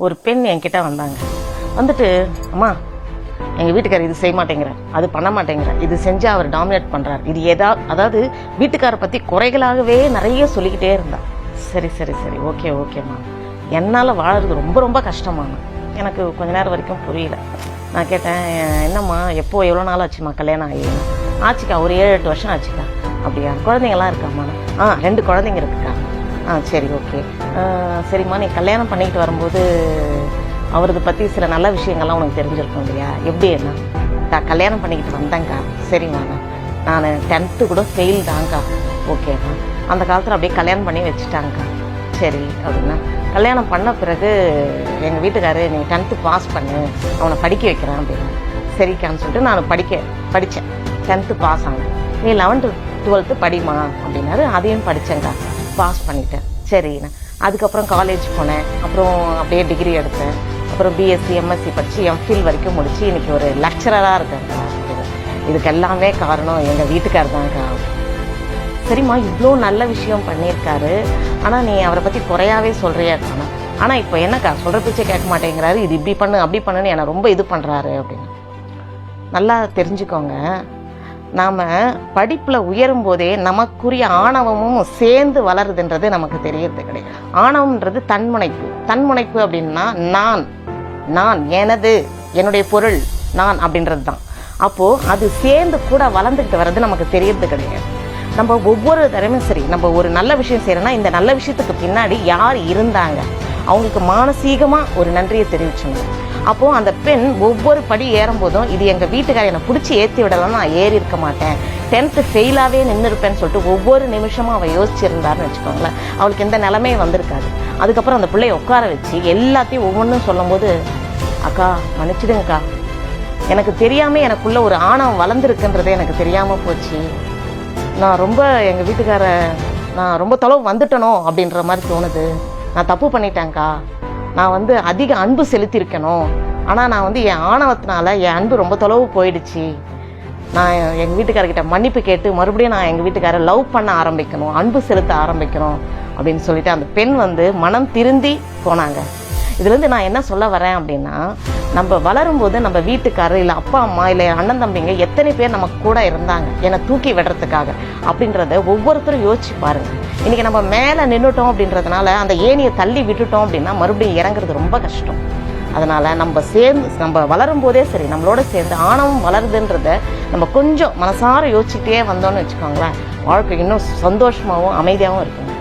ஒரு பெண் என்கிட்ட வந்தாங்க. வந்துட்டு, அம்மா எங்கள் வீட்டுக்காரர் இது செய்ய மாட்டேங்கிறார், அது பண்ண மாட்டேங்கிறார், இது செஞ்சால் அவர் டாமினேட் பண்ணுறார், இது அதாவது வீட்டுக்காரை பற்றி குறைகளாகவே நிறைய சொல்லிக்கிட்டே இருந்தா. சரி சரி சரி, ஓகே ஓகேம்மா, என்னால் வாழறது ரொம்ப ரொம்ப கஷ்டமான. எனக்கு கொஞ்ச நேரம் வரைக்கும் புரியல. நான் கேட்டேன், என்னம்மா எப்போ எவ்வளோ நாள் ஆச்சுமா கல்யாணம் ஆகி? ஆச்சுக்கா, ஒரு 7-8 வருஷம் ஆச்சுக்கா. அப்படியா, குழந்தைங்களாம் இருக்காம்மா? 2 குழந்தைங்க இருக்குக்கா. சரி ஓகே. சரிம்மா, நீ கல்யாணம் பண்ணிக்கிட்டு வரும்போது அவரது பற்றி சில நல்ல விஷயங்கள்லாம் உனக்கு தெரிஞ்சிருக்கும் இல்லையா? எப்படி என்ன கல்யாணம் பண்ணிக்கிட்டு வந்தேங்க்கா. சரிம்மா, நான் 10th கூட ஃபெயில் தாங்க்கா. ஓகேக்கா. அந்த காலத்தில் அப்படியே கல்யாணம் பண்ணி வச்சுட்டாங்க்கா. சரி அப்படின்னா, கல்யாணம் பண்ண பிறகு எங்கள் வீட்டுக்காரர் நீ 10th பாஸ் பண்ணு, அவனை படிக்க வைக்கிறேன் அப்படின்னா. சரிக்கான்னு சொல்லிட்டு நான் படித்தேன். 10th பாஸ் ஆனேன். நீ 11th 12th படிமா அப்படின்னாரு. அதையும் படித்தேங்க்கா, பாஸ் பண்ணிட்டேன். சரிண்ணா. அதுக்கப்புறம் காலேஜ் போனேன். அப்புறம் அப்படியே டிகிரி எடுத்தேன். அப்புறம் பிஎஸ்சி எம்எஸ்சி படித்து எம்ஃபில் வரைக்கும் முடித்து இன்றைக்கி ஒரு லெக்சரராக இருக்கேன்க்கா. இதுக்கு எல்லாமே காரணம் எங்கள் வீட்டுக்காரர் தான்க்கா. சரிம்மா, இவ்வளோ நல்ல விஷயம் பண்ணியிருக்காரு, ஆனால் நீ அவரை பற்றி குறையாவே சொல்கிறியாக்கா. ஆனால் இப்போ என்னக்கா சொல்கிற பேச்சே கேட்க மாட்டேங்கிறாரு, இது இப்படி பண்ணு அப்படி பண்ணுன்னு என்னை ரொம்ப இது பண்ணுறாரு அப்படின்னு. நல்லா தெரிஞ்சுக்கோங்க, நாம் படிப்பில் உயரும் போதே நமக்குரிய ஆணவமும் சேர்ந்து வளருதுன்றது நமக்கு தெரியறது கிடையாது. ஆணவம்ன்றது தன்முனைப்பு அப்படின்னா நான் எனது, என்னுடைய பொருள் நான் அப்படின்றது தான். அப்போது அது சேர்ந்து கூட வளர்ந்துக்கிட்டு வர்றது நமக்கு தெரியறது கிடையாது. நம்ம ஒவ்வொரு தடவையும் சரி, நம்ம ஒரு நல்ல விஷயம் செய்யறோம்னா இந்த நல்ல விஷயத்துக்கு பின்னாடி யார் இருந்தாங்க, அவங்களுக்கு மானசீகமாக ஒரு நன்றியை தெரிவிச்சணும். அப்போது அந்த பெண் ஒவ்வொரு படி ஏறும்போதும் இது எங்கள் வீட்டுக்காரர் என்னை பிடிச்சி ஏற்றி விடலாம், நான் ஏறி இருக்க மாட்டேன், 10th ஃபெயிலாகவே நின்று இருப்பேன்னு சொல்லிட்டு ஒவ்வொரு நிமிஷமும் அவள் யோசிச்சிருந்தாருன்னு வச்சுக்கோங்களேன், அவளுக்கு எந்த நிலைமையும் வந்திருக்காது. அதுக்கப்புறம் அந்த பிள்ளையை உட்கார வச்சு எல்லாத்தையும் ஒவ்வொன்றும் சொல்லும்போது, அக்கா மன்னிச்சிடுங்கக்கா, எனக்கு தெரியாமல் எனக்குள்ளே ஒரு ஆணவம் வளர்ந்துருக்குன்றதே எனக்கு தெரியாமல் போச்சு. நான் ரொம்ப எங்கள் வீட்டுக்கார நான் ரொம்ப தொலைவு வந்துட்டனோ அப்படின்ற மாதிரி தோணுது. நான் தப்பு பண்ணிட்டேங்க்கா. நான் அதிக அன்பு செலுத்தியிருக்கணும். ஆனால் நான் என் ஆணவத்தினால என் அன்பு ரொம்ப தொலைவு போயிடுச்சு. நான் எங்கள் வீட்டுக்காரர்கிட்ட மன்னிப்பு கேட்டு மறுபடியும் நான் எங்கள் வீட்டுக்காரரை லவ் பண்ண ஆரம்பிக்கணும், அன்பு செலுத்த ஆரம்பிக்கணும் அப்படின்னு சொல்லிட்டு அந்த பெண் மனம் திருந்தி போனாங்க. இதுலேருந்து நான் என்ன சொல்ல வரேன் அப்படின்னா, நம்ம வளரும்போது நம்ம வீட்டுக்காரர் இல்லை அப்பா அம்மா இல்லை அண்ணன் தம்பிங்க எத்தனை பேர் நமக்கு கூட இருந்தாங்க என்னை தூக்கி விடுறதுக்காக அப்படின்றத ஒவ்வொருத்தரும் யோசிச்சு பாருங்க. இன்றைக்கி நம்ம மேலே நின்றுட்டோம் அப்படின்றதுனால அந்த ஏணியை தள்ளி விட்டுட்டோம் அப்படின்னா மறுபடியும் இறங்குறது ரொம்ப கஷ்டம். அதனால் நம்ம வளரும் போதே சரி, நம்மளோட சேர்ந்து ஆணவம் வளருதுன்றத நம்ம கொஞ்சம் மனசார யோசிச்சுட்டே வந்தோம்னு வச்சுக்கோங்களேன், வாழ்க்கை இன்னும் சந்தோஷமாகவும் அமைதியாகவும் இருக்குங்க.